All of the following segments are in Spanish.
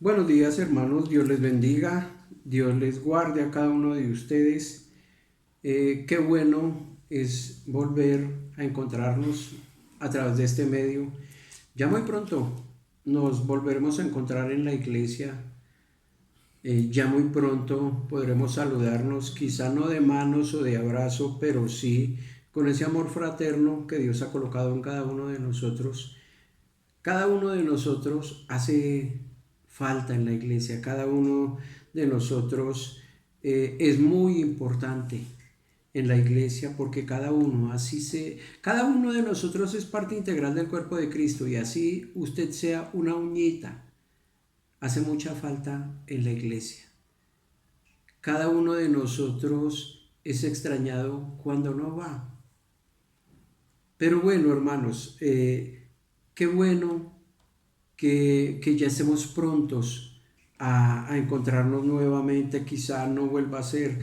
Buenos días, hermanos, Dios les bendiga, Dios les guarde a cada uno de ustedes. Qué bueno es volver a encontrarnos a través de este medio. Ya muy pronto nos volveremos a encontrar en la iglesia. Ya muy pronto podremos saludarnos, quizá no de manos o de abrazo, pero sí con ese amor fraterno que Dios ha colocado en cada uno de nosotros. Cada uno de nosotros hace falta en la iglesia, cada uno de nosotros es muy importante en la iglesia porque cada uno de nosotros es parte integral del cuerpo de Cristo y así usted sea una uñita, hace mucha falta en la iglesia. Cada uno de nosotros es extrañado cuando no va. Pero bueno, hermanos, qué bueno que ya estemos prontos a encontrarnos nuevamente. Quizá no vuelva a ser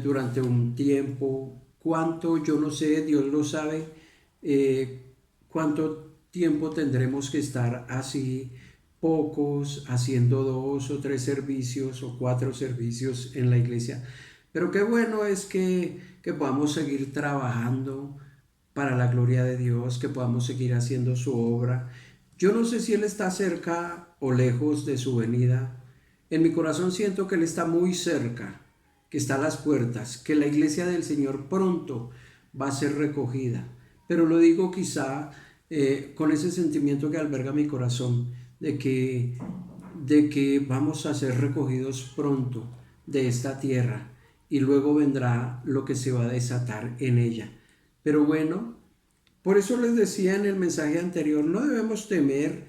durante un tiempo. ¿Cuánto? Yo no sé, Dios lo sabe. ¿Cuánto tiempo tendremos que estar así? Pocos, haciendo 2 o 3 servicios o 4 servicios en la iglesia. Pero qué bueno es que podamos seguir trabajando para la gloria de Dios, que podamos seguir haciendo su obra. Yo no sé si Él está cerca o lejos de su venida. En mi corazón siento que Él está muy cerca, que está a las puertas, que la iglesia del Señor pronto va a ser recogida. Pero lo digo quizá con ese sentimiento que alberga mi corazón de que vamos a ser recogidos pronto de esta tierra y luego vendrá lo que se va a desatar en ella. Pero bueno, por eso les decía en el mensaje anterior, no debemos temer.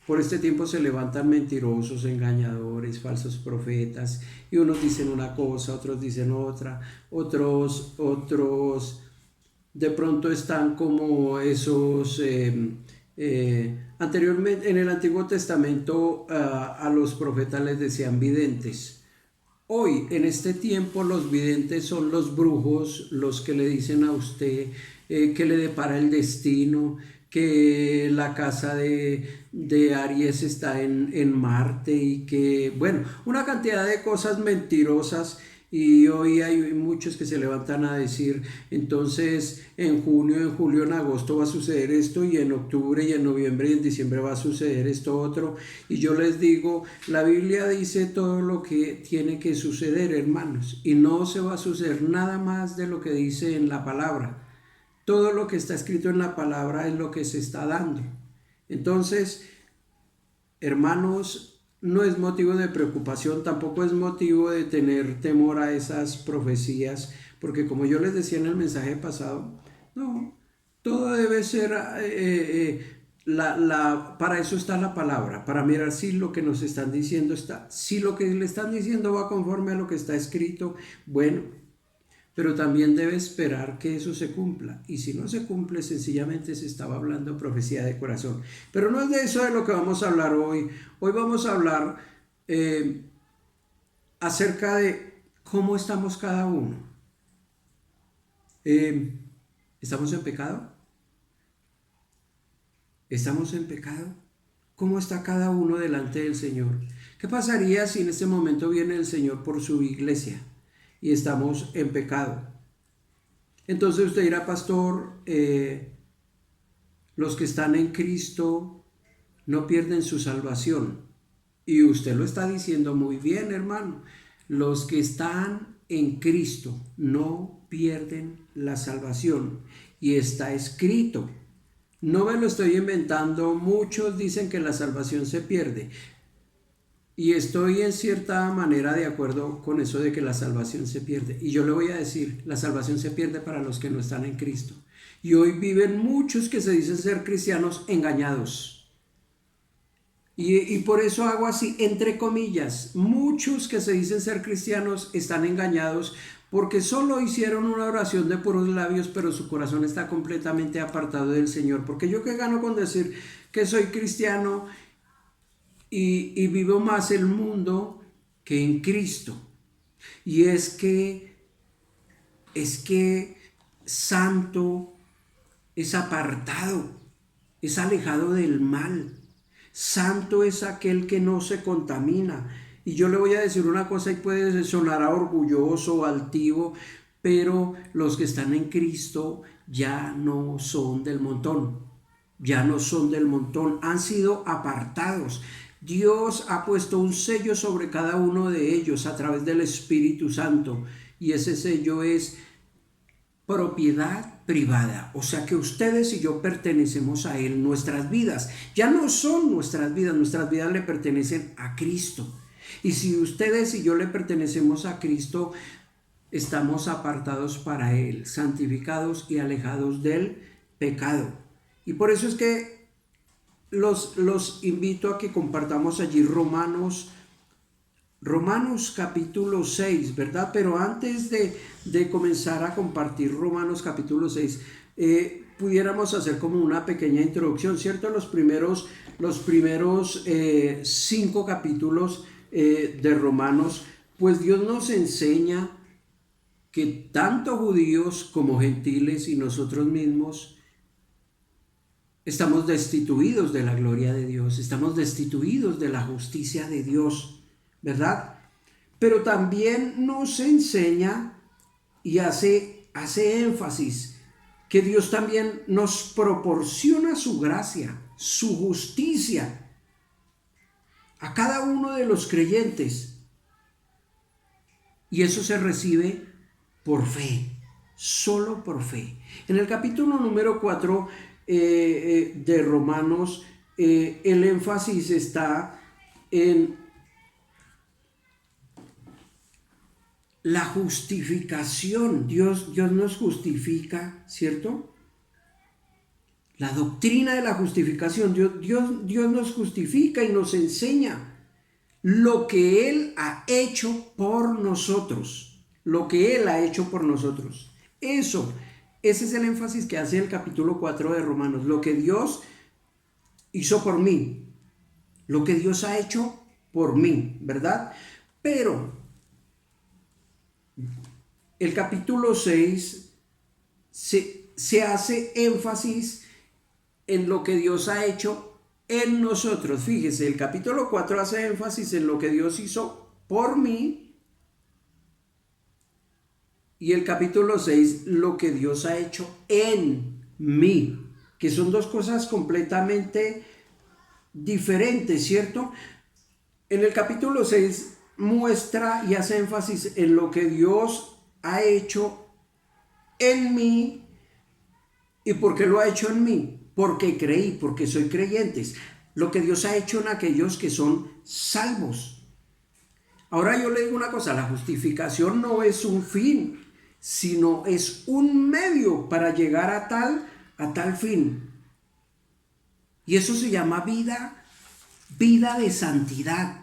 Por este tiempo se levantan mentirosos, engañadores, falsos profetas, y unos dicen una cosa, otros dicen otra, otros de pronto están como esos. Anteriormente, en el Antiguo Testamento, a los profetas les decían videntes. Hoy, en este tiempo, los videntes son los brujos, los que le dicen a usted que le depara el destino, que la casa de Aries está en Marte y que, bueno, una cantidad de cosas mentirosas. Y hoy hay muchos que se levantan a decir, entonces en junio, en julio, en agosto va a suceder esto y en octubre y en noviembre y en diciembre va a suceder esto otro. Y yo les digo, la Biblia dice todo lo que tiene que suceder, hermanos, y no se va a suceder nada más de lo que dice en la palabra. Todo lo que está escrito en la palabra es lo que se está dando. Entonces, hermanos, no es motivo de preocupación, tampoco es motivo de tener temor a esas profecías, porque como yo les decía en el mensaje pasado, no, todo debe ser, para eso está la palabra, para mirar si lo que nos están diciendo está, si lo que le están diciendo va conforme a lo que está escrito, bueno, pero también debe esperar que eso se cumpla. Y si no se cumple, sencillamente se estaba hablando profecía de corazón. Pero no es de eso de lo que vamos a hablar hoy. Hoy vamos a hablar eh, acerca de cómo estamos cada uno. Eh, ¿Estamos en pecado? ¿Estamos en pecado? ¿Cómo está cada uno delante del Señor? ¿Qué pasaría si en este momento viene el Señor por su iglesia y estamos en pecado? Entonces usted dirá, pastor, los que están en Cristo no pierden su salvación. Y usted lo está diciendo muy bien, hermano. Los que están en Cristo no pierden la salvación. Y está escrito. No me lo estoy inventando. Muchos dicen que la salvación se pierde. Y estoy en cierta manera de acuerdo con eso de que la salvación se pierde. Y yo le voy a decir, la salvación se pierde para los que no están en Cristo. Y hoy viven muchos que se dicen ser cristianos engañados. Y por eso hago así, entre comillas, muchos que se dicen ser cristianos están engañados porque solo hicieron una oración de puros labios, pero su corazón está completamente apartado del Señor. Porque yo qué gano con decir que soy cristiano y vivo más el mundo que en Cristo. Y es que santo es apartado, es alejado del mal. Santo es aquel que no se contamina. Y yo le voy a decir una cosa y puede sonar a orgulloso o altivo, pero los que están en Cristo ya no son del montón. Ya no son del montón, han sido apartados. Dios ha puesto un sello sobre cada uno de ellos a través del Espíritu Santo. Y ese sello es propiedad privada, o sea que ustedes y yo pertenecemos a Él. Nuestras vidas ya no son nuestras vidas le pertenecen a Cristo. Y si ustedes y yo le pertenecemos a Cristo, estamos apartados para Él, santificados y alejados del pecado. Y por eso es que los invito a que compartamos allí Romanos capítulo 6, ¿verdad? Pero antes de comenzar a compartir Romanos capítulo 6, pudiéramos hacer como una pequeña introducción, ¿cierto? Los primeros 5 capítulos de Romanos, pues Dios nos enseña que tanto judíos como gentiles y nosotros mismos estamos destituidos de la gloria de Dios, estamos destituidos de la justicia de Dios, ¿verdad? Pero también nos enseña y hace énfasis que Dios también nos proporciona su gracia, su justicia a cada uno de los creyentes. Y eso se recibe por fe, solo por fe. En el capítulo número 4 de Romanos, el énfasis está en la justificación. Dios nos justifica, ¿cierto? La doctrina de la justificación. Dios nos justifica y nos enseña lo que Él ha hecho por nosotros. Lo que Él ha hecho por nosotros. Ese es el énfasis que hace el capítulo 4 de Romanos. Lo que Dios hizo por mí. Lo que Dios ha hecho por mí, ¿verdad? Pero el capítulo 6 se hace énfasis en lo que Dios ha hecho en nosotros. Fíjese, el capítulo 4 hace énfasis en lo que Dios hizo por mí. Y el capítulo 6, lo que Dios ha hecho en mí. Que son dos cosas completamente diferentes, ¿cierto? En el capítulo 6 muestra y hace énfasis en lo que Dios ha hecho en mí. ¿Y por qué lo ha hecho en mí? Porque creí, porque soy creyente. Lo que Dios ha hecho en aquellos que son salvos. Ahora yo le digo una cosa, la justificación no es un fin, sino es un medio para llegar a tal fin. Y eso se llama vida de santidad.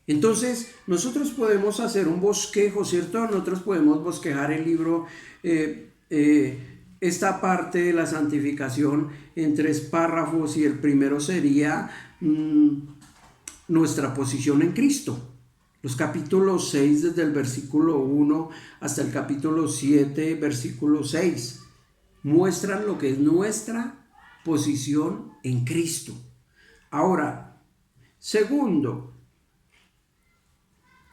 Entonces, nosotros podemos hacer un bosquejo, ¿cierto? Nosotros podemos bosquejar el libro, esta parte de la santificación en 3 párrafos, y el primero sería nuestra posición en Cristo. Los capítulos 6, desde el versículo 1 hasta el capítulo 7, versículo 6, muestran lo que es nuestra posición en Cristo. Ahora, segundo,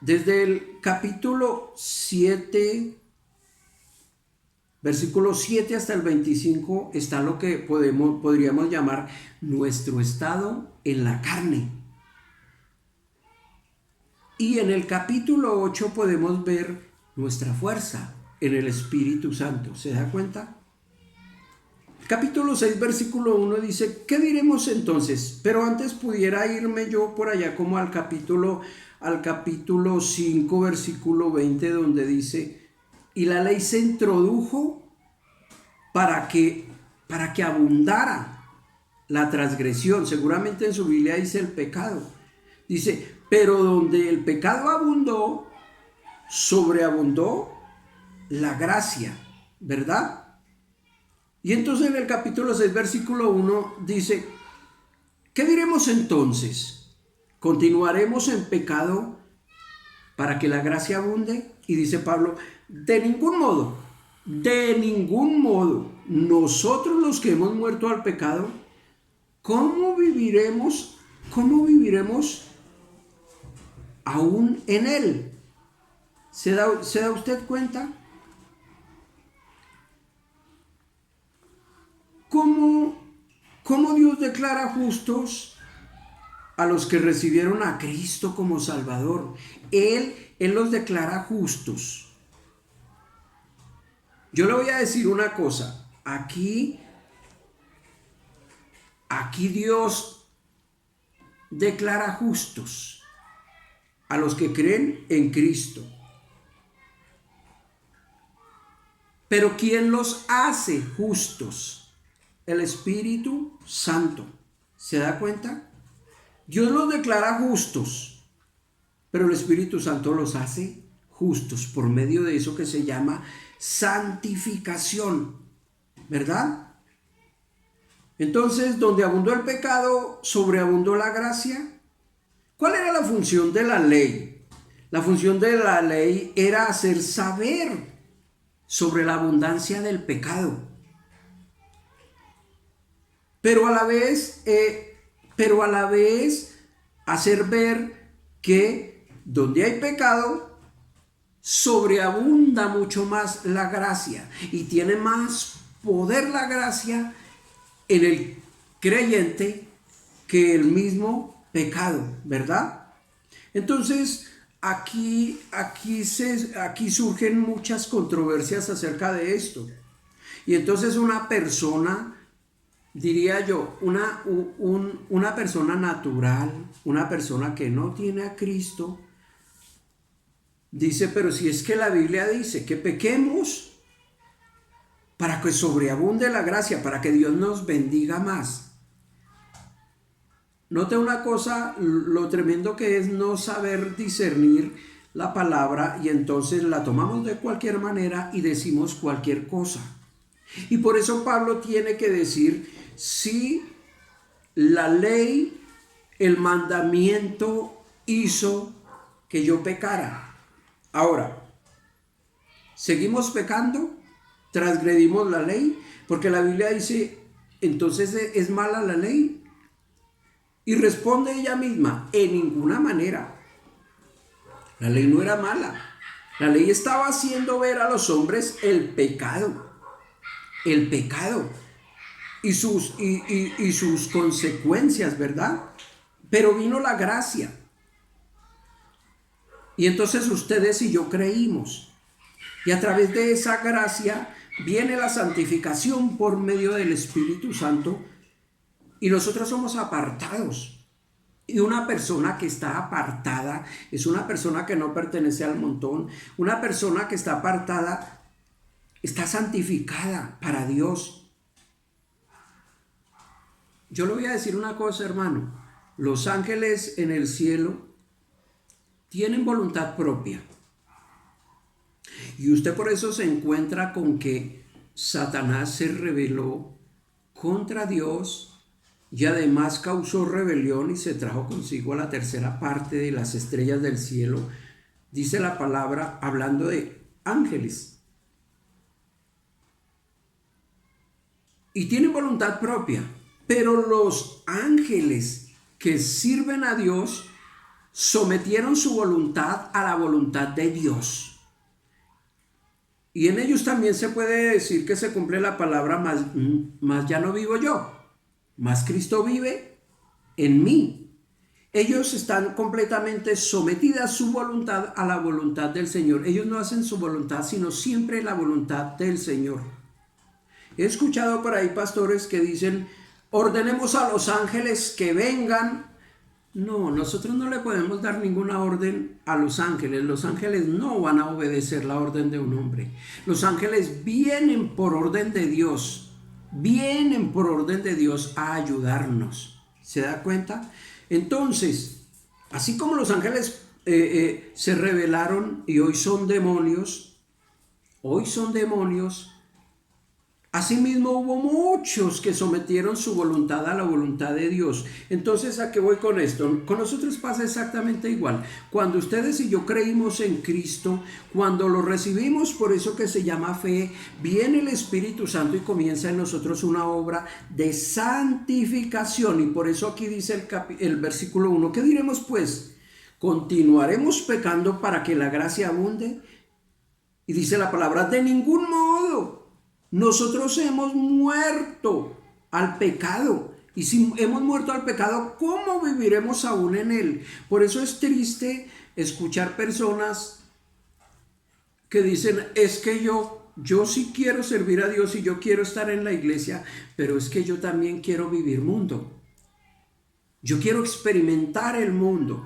desde el capítulo 7, versículo 7 hasta el 25, está lo que podríamos llamar nuestro estado en la carne. Y en el capítulo 8 podemos ver nuestra fuerza en el Espíritu Santo. ¿Se da cuenta? El capítulo 6, versículo 1 dice, ¿qué diremos entonces? Pero antes pudiera irme yo por allá como al capítulo 5, versículo 20, donde dice, y la ley se introdujo para que abundara la transgresión. Seguramente en su Biblia dice el pecado. Dice, pero donde el pecado abundó, sobreabundó la gracia, ¿verdad? Y entonces en el capítulo 6, versículo 1 dice, ¿qué diremos entonces? ¿Continuaremos en pecado para que la gracia abunde? Y dice Pablo, de ningún modo, nosotros los que hemos muerto al pecado, ¿cómo viviremos? ¿Cómo viviremos aún en Él? ¿Se da usted cuenta? ¿Cómo Dios declara justos a los que recibieron a Cristo como Salvador? Él los declara justos. Yo le voy a decir una cosa. Aquí Dios declara justos a los que creen en Cristo. Pero ¿quién los hace justos? El Espíritu Santo. ¿Se da cuenta? Dios los declara justos, pero el Espíritu Santo los hace justos por medio de eso que se llama santificación, ¿verdad? Entonces, donde abundó el pecado, sobreabundó la gracia. ¿Cuál era la función de la ley? La función de la ley era hacer saber sobre la abundancia del pecado, pero a la vez hacer ver que donde hay pecado sobreabunda mucho más la gracia y tiene más poder la gracia en el creyente que el mismo pecado, ¿verdad? Entonces aquí surgen muchas controversias acerca de esto. Y entonces una persona, diría yo, una persona natural, una persona que no tiene a Cristo, dice, pero si es que la Biblia dice que pequemos para que sobreabunde la gracia, para que Dios nos bendiga más. Note una cosa, lo tremendo que es no saber discernir la palabra y entonces la tomamos de cualquier manera y decimos cualquier cosa. Y por eso Pablo tiene que decir, si la ley, el mandamiento hizo que yo pecara. Ahora, ¿seguimos pecando? ¿Transgredimos la ley? Porque la Biblia dice, entonces ¿es mala la ley? Y responde ella misma, en ninguna manera. La ley no era mala. La ley estaba haciendo ver a los hombres el pecado. El pecado. Y sus consecuencias, ¿verdad? Pero vino la gracia. Y entonces ustedes y yo creímos. Y a través de esa gracia viene la santificación por medio del Espíritu Santo. Y nosotros somos apartados. Y una persona que está apartada es una persona que no pertenece al montón. Una persona que está apartada está santificada para Dios. Yo le voy a decir una cosa, hermano. Los ángeles en el cielo tienen voluntad propia. Y usted por eso se encuentra con que Satanás se rebeló contra Dios y además causó rebelión y se trajo consigo a la tercera parte de las estrellas del cielo. Dice la palabra hablando de ángeles. Y tienen voluntad propia. Pero los ángeles que sirven a Dios sometieron su voluntad a la voluntad de Dios. Y en ellos también se puede decir que se cumple la palabra, más ya no vivo yo, más Cristo vive en mí. Ellos están completamente sometidas su voluntad a la voluntad del Señor. Ellos no hacen su voluntad, sino siempre la voluntad del Señor. He escuchado por ahí pastores que dicen, ordenemos a los ángeles que vengan. No, nosotros no le podemos dar ninguna orden a los ángeles. Los ángeles no van a obedecer la orden de un hombre. Los ángeles vienen por orden de Dios. Vienen por orden de Dios a ayudarnos. ¿Se da cuenta? Entonces, así como los ángeles se rebelaron y hoy son demonios, Asimismo hubo muchos que sometieron su voluntad a la voluntad de Dios. Entonces, ¿a qué voy con esto? Con nosotros pasa exactamente igual. Cuando ustedes y yo creímos en Cristo, cuando lo recibimos, por eso que se llama fe, viene el Espíritu Santo y comienza en nosotros una obra de santificación. Y por eso aquí dice el versículo 1, ¿qué diremos pues? ¿Continuaremos pecando para que la gracia abunde? Y dice la palabra, de ningún modo. Nosotros hemos muerto al pecado. Y si hemos muerto al pecado, ¿cómo viviremos aún en él? Por eso es triste escuchar personas que dicen, es que yo sí quiero servir a Dios y yo quiero estar en la iglesia, pero es que yo también quiero vivir mundo. Yo quiero experimentar el mundo.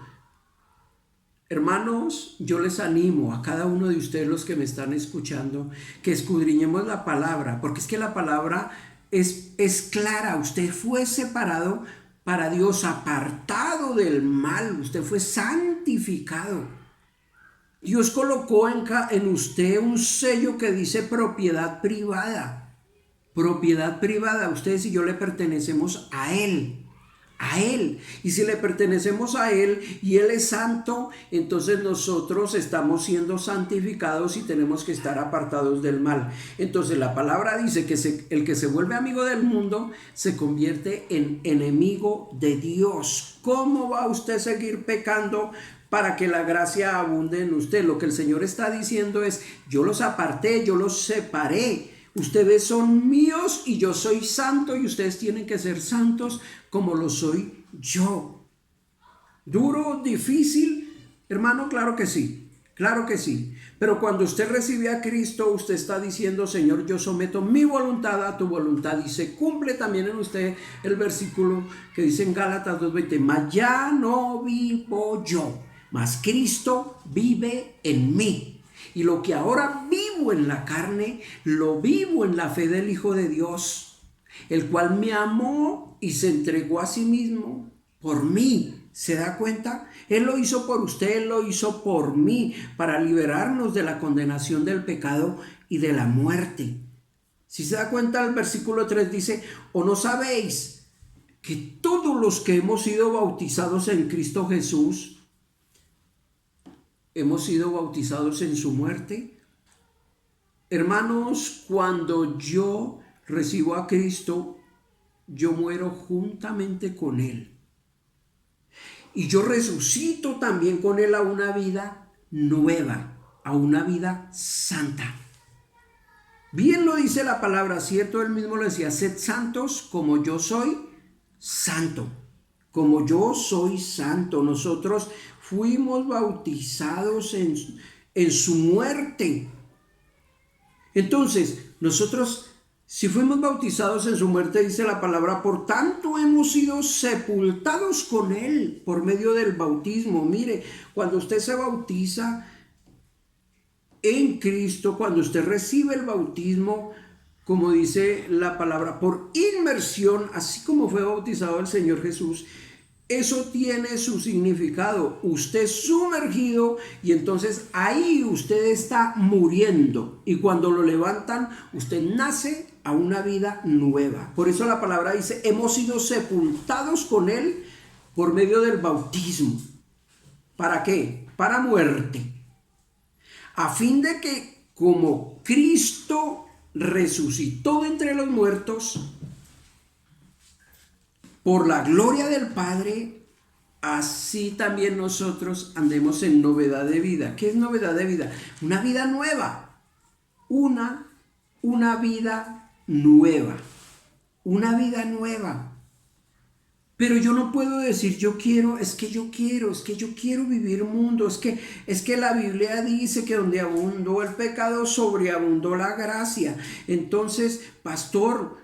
Hermanos, yo les animo a cada uno de ustedes los que me están escuchando que escudriñemos la palabra, porque es que la palabra es clara. Usted fue separado para Dios, apartado del mal, usted fue santificado. Dios colocó en usted un sello que dice propiedad privada. Propiedad privada, ustedes y yo le pertenecemos a Él. A Él. Y si le pertenecemos a Él y Él es santo, entonces nosotros estamos siendo santificados y tenemos que estar apartados del mal. Entonces la palabra dice que el que se vuelve amigo del mundo se convierte en enemigo de Dios. ¿Cómo va usted a seguir pecando para que la gracia abunde en usted? Lo que el Señor está diciendo es, yo los aparté, yo los separé. Ustedes son míos y yo soy santo y ustedes tienen que ser santos como lo soy yo. ¿Duro, difícil? Hermano, claro que sí, claro que sí. Pero cuando usted recibe a Cristo, usted está diciendo, Señor, yo someto mi voluntad a tu voluntad. Y se cumple también en usted el versículo que dice en Gálatas 2:20, mas ya no vivo yo, mas Cristo vive en mí. Y lo que ahora vivo en la carne, lo vivo en la fe del Hijo de Dios, el cual me amó y se entregó a sí mismo por mí. ¿Se da cuenta? Él lo hizo por usted, Él lo hizo por mí, para liberarnos de la condenación del pecado y de la muerte. Si se da cuenta, el versículo 3 dice, ¿o no sabéis que todos los que hemos sido bautizados en Cristo Jesús, hemos sido bautizados en su muerte? Hermanos, cuando yo recibo a Cristo, yo muero juntamente con Él. Y yo resucito también con Él a una vida nueva, a una vida santa. Bien lo dice la palabra, ¿cierto? Él mismo lo decía, sed santos como yo soy santo. Como yo soy santo. Nosotros fuimos bautizados en su muerte. Entonces, nosotros, si fuimos bautizados en su muerte, dice la palabra, por tanto hemos sido sepultados con Él por medio del bautismo. Mire, cuando usted se bautiza en Cristo, cuando usted recibe el bautismo, como dice la palabra, por inmersión, así como fue bautizado el Señor Jesús, eso tiene su significado. Usted es sumergido y entonces ahí usted está muriendo. Y cuando lo levantan, usted nace a una vida nueva. Por eso la palabra dice, hemos sido sepultados con Él por medio del bautismo. ¿Para qué? Para muerte. A fin de que como Cristo resucitó de entre los muertos, por la gloria del Padre, así también nosotros andemos en novedad de vida. ¿Qué es novedad de vida? Una vida nueva. Una vida nueva. Una vida nueva. Pero yo no puedo decir yo quiero, es que yo quiero vivir mundo, es que la Biblia dice que donde abundó el pecado, sobreabundó la gracia. Entonces, pastor,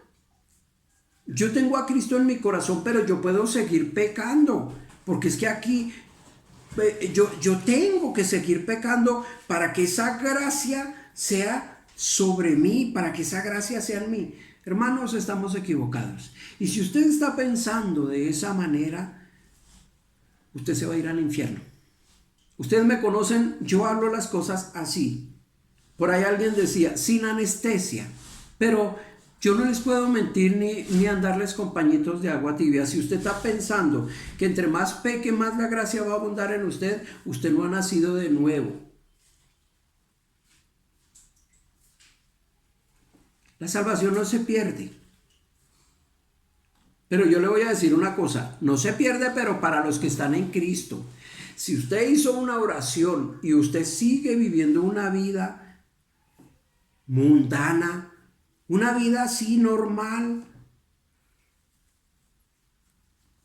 yo tengo a Cristo en mi corazón, pero yo puedo seguir pecando, porque es que aquí yo tengo que seguir pecando para que esa gracia sea sobre mí, para que esa gracia sea en mí. Hermanos, estamos equivocados. Y si usted está pensando de esa manera, usted se va a ir al infierno. Ustedes me conocen, yo hablo las cosas así. Por ahí alguien decía, sin anestesia. Pero Yo no les puedo mentir ni andarles con pañitos de agua tibia. Si usted está pensando que entre más peque, más la gracia va a abundar en usted, usted no ha nacido de nuevo. La salvación no se pierde. Pero yo le voy a decir una cosa, no se pierde, pero para los que están en Cristo. Si usted hizo una oración y usted sigue viviendo una vida mundana, una vida así normal,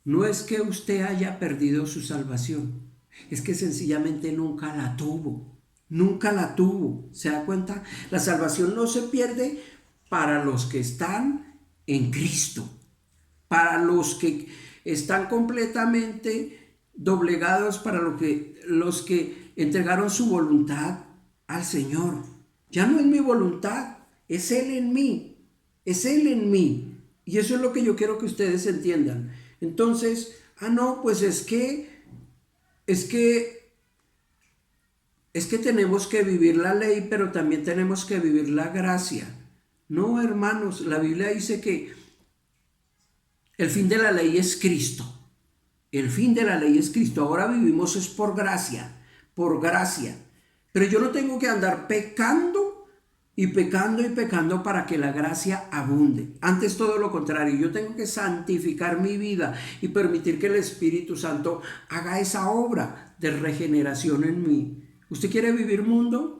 no es que usted haya perdido su salvación, es que sencillamente nunca la tuvo, nunca la tuvo. ¿Se da cuenta? La salvación no se pierde para los que están en Cristo, para los que están completamente doblegados, para los que entregaron su voluntad al Señor. Ya no es mi voluntad, es Él en mí, es Él en mí. Y eso es lo que yo quiero que ustedes entiendan. Entonces, no, pues es que tenemos que vivir la ley, pero también tenemos que vivir la gracia. No, hermanos, la Biblia dice que el fin de la ley es Cristo. El fin de la ley es Cristo. Ahora vivimos es por gracia, por gracia. Pero yo no tengo que andar pecando y pecando y pecando para que la gracia abunde. Antes todo lo contrario, yo tengo que santificar mi vida y permitir que el Espíritu Santo haga esa obra de regeneración en mí. ¿Usted quiere vivir mundo?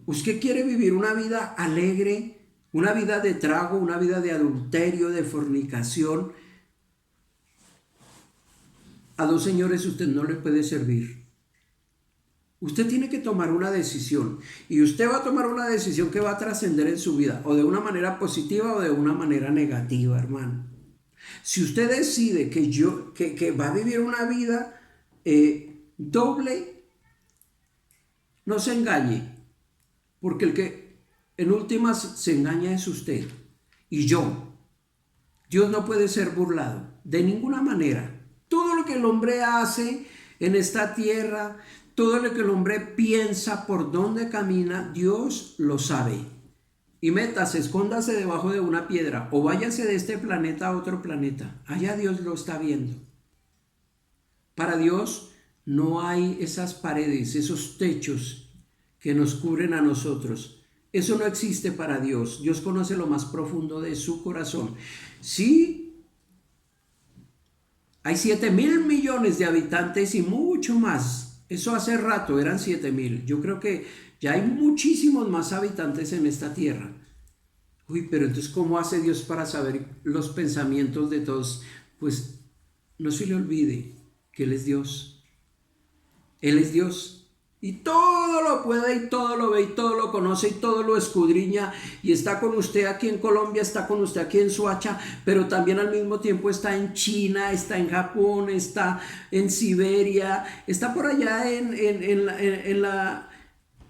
¿Usted quiere vivir una vida alegre? Una vida de trago, una vida de adulterio, de fornicación. A dos señores usted no le puede servir. Usted tiene que tomar una decisión. Y usted va a tomar una decisión que va a trascender en su vida. O de una manera positiva o de una manera negativa, hermano. Si usted decide que va a vivir una vida doble, no se engañe. Porque el que en últimas se engaña es usted y yo. Dios no puede ser burlado de ninguna manera. Todo lo que el hombre hace en esta tierra, todo lo que el hombre piensa, por dónde camina, Dios lo sabe. Y métase, escóndase debajo de una piedra o váyase de este planeta a otro planeta. Allá Dios lo está viendo. Para Dios no hay esas paredes, esos techos que nos cubren a nosotros. Eso no existe para Dios. Dios conoce lo más profundo de su corazón. Sí, hay 7.000 millones de habitantes y mucho más. Eso hace rato eran 7.000. Yo creo que ya hay muchísimos más habitantes en esta tierra. Uy, pero entonces, ¿cómo hace Dios para saber los pensamientos de todos? Pues no se le olvide que Él es Dios. Él es Dios. Y todo lo puede, y todo lo ve, y todo lo conoce, y todo lo escudriña. Y está con usted aquí en Colombia, está con usted aquí en Soacha, pero también al mismo tiempo está en China, está en Japón, está en Siberia, está por allá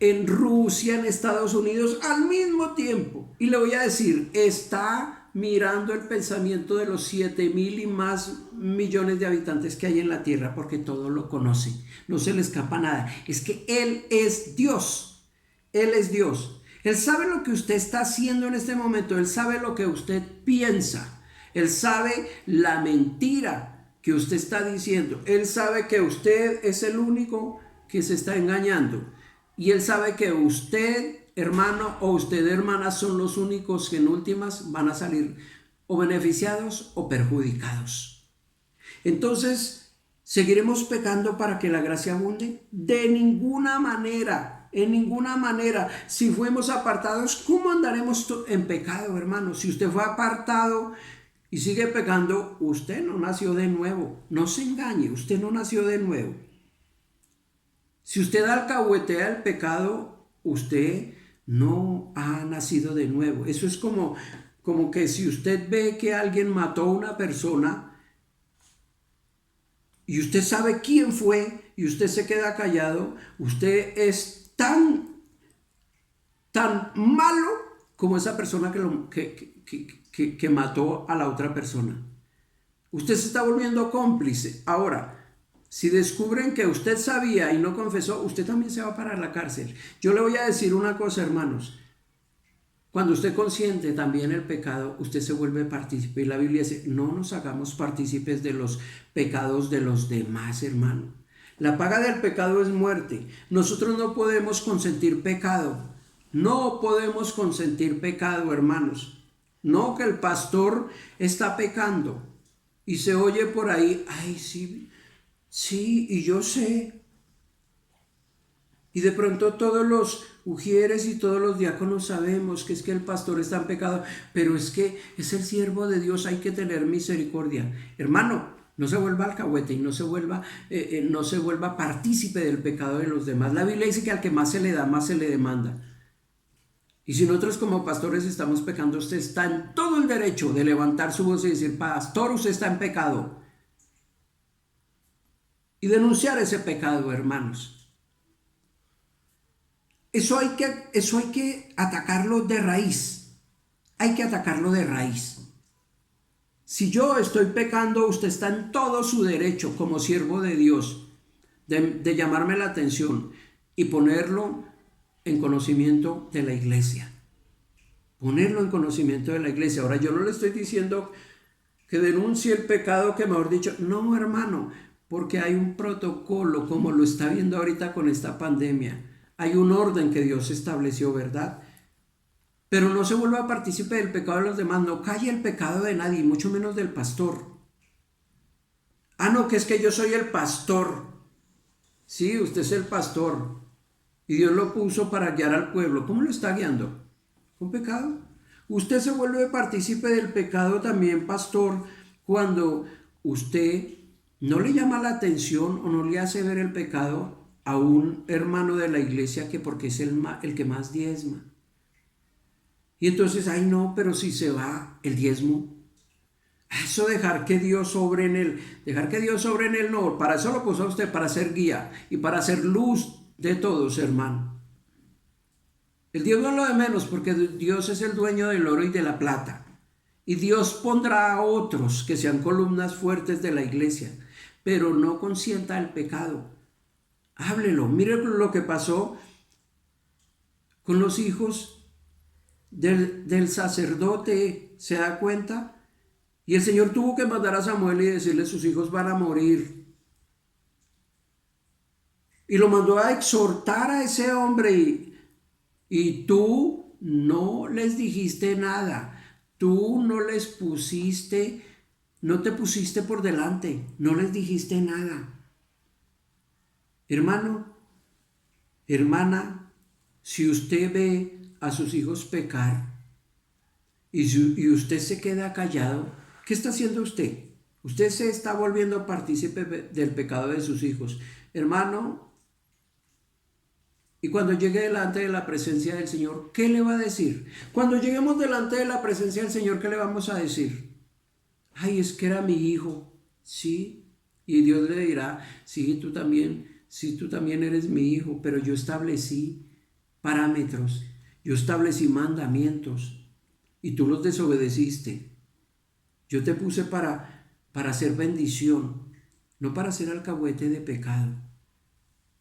en Rusia, en Estados Unidos, al mismo tiempo. Y le voy a decir, está mirando el pensamiento de los 7.000 y más millones de habitantes que hay en la tierra, porque todo lo conoce, no se le escapa nada. Es que Él es Dios, Él es Dios. Él sabe lo que usted está haciendo en este momento, Él sabe lo que usted piensa, Él sabe la mentira que usted está diciendo, Él sabe que usted es el único que se está engañando, y Él sabe que usted, hermano, o usted, hermana, son los únicos que en últimas van a salir o beneficiados o perjudicados. Entonces, ¿seguiremos pecando para que la gracia abunde? De ninguna manera, en ninguna manera. Si fuimos apartados, ¿cómo andaremos en pecado, hermano? Si usted fue apartado y sigue pecando, usted no nació de nuevo. No se engañe, usted no nació de nuevo. Si usted alcahuetea el pecado, usted no ha nacido de nuevo. Eso es como que si usted ve que alguien mató a una persona y usted sabe quién fue y usted se queda callado, usted es tan malo como esa persona que mató a la otra persona. Usted se está volviendo cómplice. Ahora, si descubren que usted sabía y no confesó, usted también se va para la cárcel. Yo le voy a decir una cosa, hermanos. Cuando usted consiente también el pecado, usted se vuelve partícipe. Y la Biblia dice, no nos hagamos partícipes de los pecados de los demás, hermano. La paga del pecado es muerte. Nosotros no podemos consentir pecado. No podemos consentir pecado, hermanos. No, que el pastor está pecando y se oye por ahí, ay, sí, sí, y yo sé. Y de pronto todos los ujieres y todos los diáconos sabemos que es que el pastor está en pecado, pero es que es el siervo de Dios, hay que tener misericordia. Hermano, no se vuelva alcahuete y no se vuelva partícipe del pecado de los demás. La Biblia dice que al que más se le da, más se le demanda. Y si nosotros como pastores estamos pecando, usted está en todo el derecho de levantar su voz y decir, pastor, usted está en pecado. Y denunciar ese pecado, hermanos. Eso hay que atacarlo de raíz. Hay que atacarlo de raíz. Si yo estoy pecando, usted está en todo su derecho como siervo de Dios de llamarme la atención y ponerlo en conocimiento de la iglesia. Ponerlo en conocimiento de la iglesia. Ahora, yo no le estoy diciendo que denuncie el pecado, que mejor dicho, no, hermano, porque hay un protocolo, como lo está viendo ahorita con esta pandemia. Hay un orden que Dios estableció, ¿verdad? Pero no se vuelva partícipe del pecado de los demás. No calle el pecado de nadie, mucho menos del pastor. Ah, no, que es que yo soy el pastor. Sí, usted es el pastor. Y Dios lo puso para guiar al pueblo. ¿Cómo lo está guiando? ¿Con pecado? Usted se vuelve partícipe del pecado también, pastor, cuando usted no le llama la atención o no le hace ver el pecado a un hermano de la iglesia que porque es el que más diezma. Y entonces, ay no, pero si se va el diezmo. Eso dejar que Dios sobre en él. Dejar que Dios sobre en él, no. Para eso lo puso a usted, para ser guía y para ser luz de todos, hermano. El diezmo es lo de menos, porque Dios es el dueño del oro y de la plata. Y Dios pondrá a otros que sean columnas fuertes de la iglesia. Pero no consienta el pecado. Háblelo. Mire lo que pasó con los hijos del sacerdote, ¿se da cuenta? Y el Señor tuvo que mandar a Samuel y decirle, sus hijos van a morir. Y lo mandó a exhortar a ese hombre y tú no les dijiste nada. Tú no les pusiste, no te pusiste por delante, no les dijiste nada. Hermano, hermana, si usted ve a sus hijos pecar y usted se queda callado, ¿qué está haciendo usted? Usted se está volviendo partícipe del pecado de sus hijos. Hermano, y cuando llegue delante de la presencia del Señor, ¿qué le va a decir? Cuando lleguemos delante de la presencia del Señor, ¿qué le vamos a decir? Ay, es que era mi hijo. Sí. Y Dios le dirá, sí, tú también eres mi hijo, pero yo establecí parámetros. Yo establecí mandamientos y tú los desobedeciste. Yo te puse para hacer bendición, no para ser alcahuete de pecado.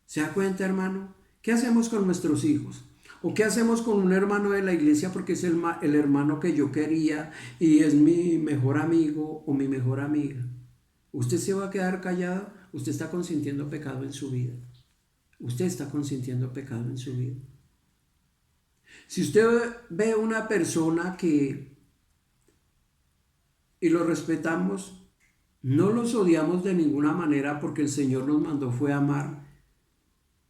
¿Se da cuenta, hermano? ¿Qué hacemos con nuestros hijos? ¿O qué hacemos con un hermano de la iglesia porque es el hermano que yo quería y es mi mejor amigo o mi mejor amiga? ¿Usted se va a quedar callado? Usted está consintiendo pecado en su vida. Usted está consintiendo pecado en su vida. Si usted ve una persona y lo respetamos, no los odiamos de ninguna manera porque el Señor nos mandó fue amar.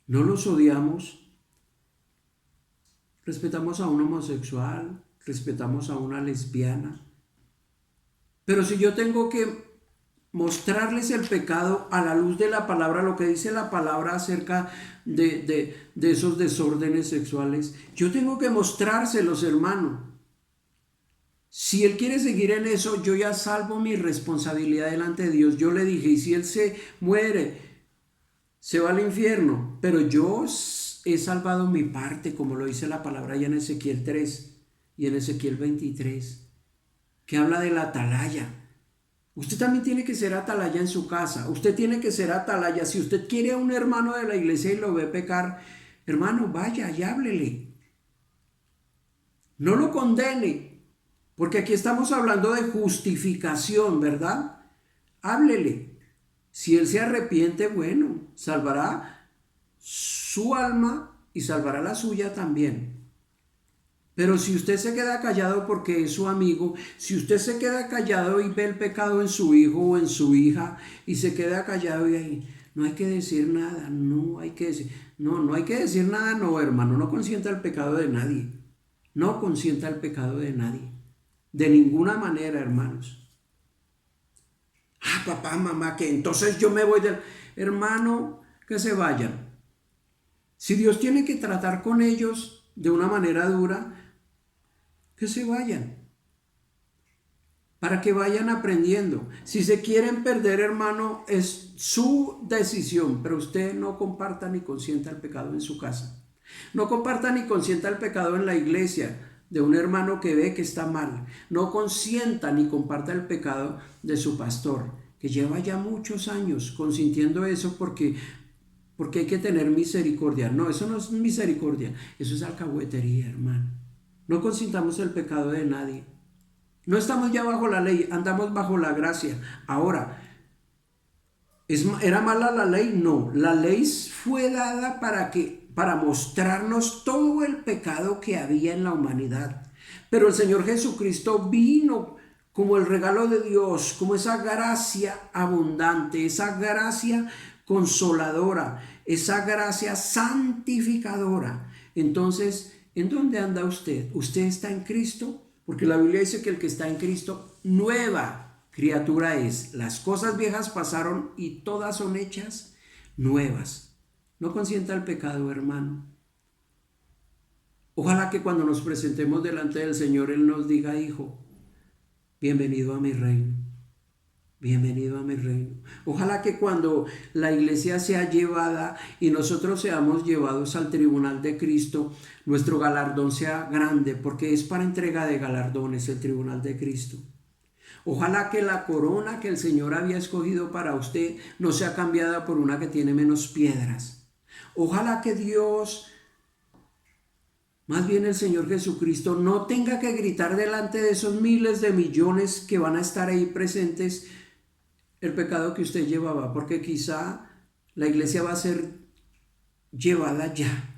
No los odiamos. Respetamos a un homosexual, respetamos a una lesbiana. Pero si yo tengo que mostrarles el pecado a la luz de la palabra, lo que dice la palabra acerca de esos desórdenes sexuales, yo tengo que mostrárselos, hermano. Si él quiere seguir en eso, yo ya salvo mi responsabilidad delante de Dios. Yo le dije, y si él se muere, se va al infierno, pero yo he salvado mi parte, como lo dice la palabra ya en Ezequiel 3 y en Ezequiel 23, que habla de la atalaya. Usted también tiene que ser atalaya en su casa. Usted tiene que ser atalaya. Si usted quiere a un hermano de la iglesia y lo ve pecar, hermano, vaya y háblele. No lo condene, porque aquí estamos hablando de justificación, ¿verdad? Háblele. Si él se arrepiente, bueno, salvará su alma y salvará la suya también. Pero si usted se queda callado porque es su amigo, si usted se queda callado y ve el pecado en su hijo o en su hija y se queda callado y ahí, no hay que decir nada, no hay que decir, no hay que decir nada, no, hermano, no consienta el pecado de nadie, no consienta el pecado de nadie, de ninguna manera, hermanos. Ah, papá, mamá, que entonces yo me voy del hermano, que se vayan. Si Dios tiene que tratar con ellos de una manera dura, que se vayan, para que vayan aprendiendo. Si se quieren perder, hermano, es su decisión, pero usted no comparta ni consienta el pecado en su casa. No comparta ni consienta el pecado en la iglesia de un hermano que ve que está mal. No consienta ni comparta el pecado de su pastor, que lleva ya muchos años consintiendo eso porque hay que tener misericordia. No, eso no es misericordia, eso es alcahuetería, hermano. No consintamos el pecado de nadie. No estamos ya bajo la ley, andamos bajo la gracia. Ahora, ¿era mala la ley? No, la ley fue dada para mostrarnos todo el pecado que había en la humanidad. Pero el Señor Jesucristo vino como el regalo de Dios, como esa gracia abundante, esa gracia consoladora, esa gracia santificadora. Entonces, ¿en dónde anda usted? ¿Usted está en Cristo? Porque la Biblia dice que el que está en Cristo, nueva criatura es. Las cosas viejas pasaron y todas son hechas nuevas. No consienta el pecado, hermano. Ojalá que cuando nos presentemos delante del Señor, Él nos diga, hijo, bienvenido a mi reino. Bienvenido a mi reino. Ojalá que cuando la iglesia sea llevada y nosotros seamos llevados al tribunal de Cristo, nuestro galardón sea grande, porque es para entrega de galardones el tribunal de Cristo. Ojalá que la corona que el Señor había escogido para usted no sea cambiada por una que tiene menos piedras. Ojalá que Dios, más bien el Señor Jesucristo, no tenga que gritar delante de esos miles de millones que van a estar ahí presentes el pecado que usted llevaba, porque quizá la iglesia va a ser llevada ya.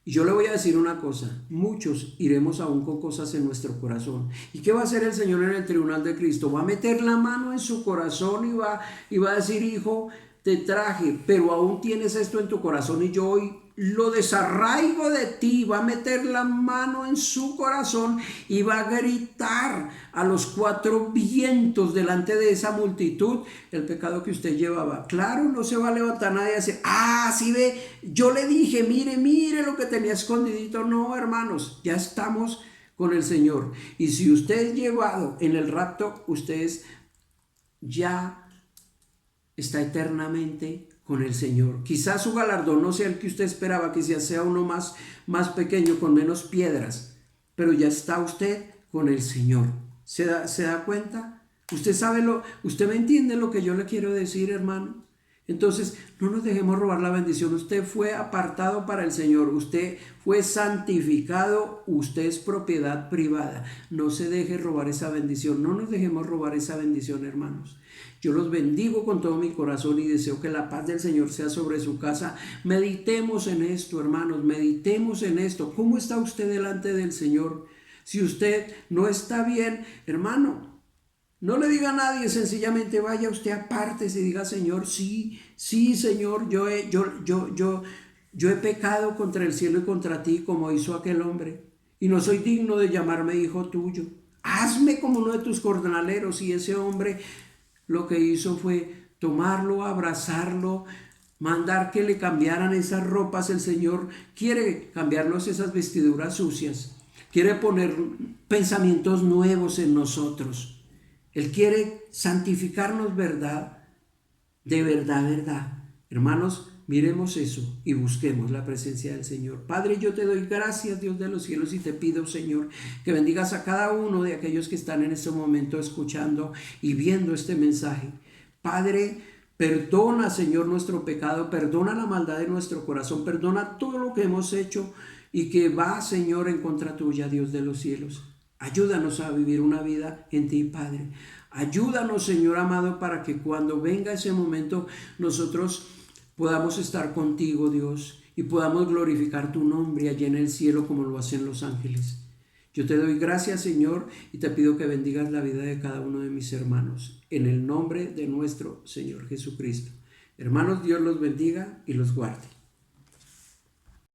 Y yo le voy a decir una cosa, muchos iremos aún con cosas en nuestro corazón. ¿Y qué va a hacer el Señor en el tribunal de Cristo? Va a meter la mano en su corazón y va a decir, hijo, te traje, pero aún tienes esto en tu corazón y yo hoy lo desarraigo de ti. Va a meter la mano en su corazón y va a gritar a los cuatro vientos delante de esa multitud el pecado que usted llevaba. Claro, no se va a levantar nadie y decir, sí ve, yo le dije, mire lo que tenía escondidito. No, hermanos, ya estamos con el Señor. Y si usted es llevado en el rapto, ustedes ya está eternamente con el Señor. Quizás su galardón no sea el que usted esperaba, quizás sea uno más pequeño, con menos piedras, pero ya está usted con el Señor. ¿Se da cuenta? Usted me entiende lo que yo le quiero decir, hermano. Entonces, no nos dejemos robar la bendición. Usted fue apartado para el Señor, usted fue santificado, usted es propiedad privada. No se deje robar esa bendición, no nos dejemos robar esa bendición, hermanos. Yo los bendigo con todo mi corazón y deseo que la paz del Señor sea sobre su casa. Meditemos en esto, hermanos, meditemos en esto. ¿Cómo está usted delante del Señor? Si usted no está bien, hermano, no le diga a nadie, sencillamente vaya usted aparte y diga, Señor, sí, Señor, yo he pecado contra el cielo y contra ti, como hizo aquel hombre, y no soy digno de llamarme hijo tuyo. Hazme como uno de tus jornaleros. Y ese hombre lo que hizo fue tomarlo, abrazarlo, mandar que le cambiaran esas ropas. El Señor quiere cambiarnos esas vestiduras sucias, quiere poner pensamientos nuevos en nosotros. Él quiere santificarnos, verdad, de verdad. Hermanos, miremos eso y busquemos la presencia del Señor. Padre, yo te doy gracias, Dios de los cielos, y te pido, Señor, que bendigas a cada uno de aquellos que están en este momento escuchando y viendo este mensaje. Padre, perdona, Señor, nuestro pecado, perdona la maldad de nuestro corazón, perdona todo lo que hemos hecho y que va, Señor, en contra tuya, Dios de los cielos. Ayúdanos a vivir una vida en ti, Padre. Ayúdanos, Señor amado, para que cuando venga ese momento nosotros podamos estar contigo, Dios, y podamos glorificar tu nombre allí en el cielo como lo hacen los ángeles. Yo te doy gracias, Señor, y te pido que bendigas la vida de cada uno de mis hermanos, en el nombre de nuestro Señor Jesucristo. Hermanos, Dios los bendiga y los guarde.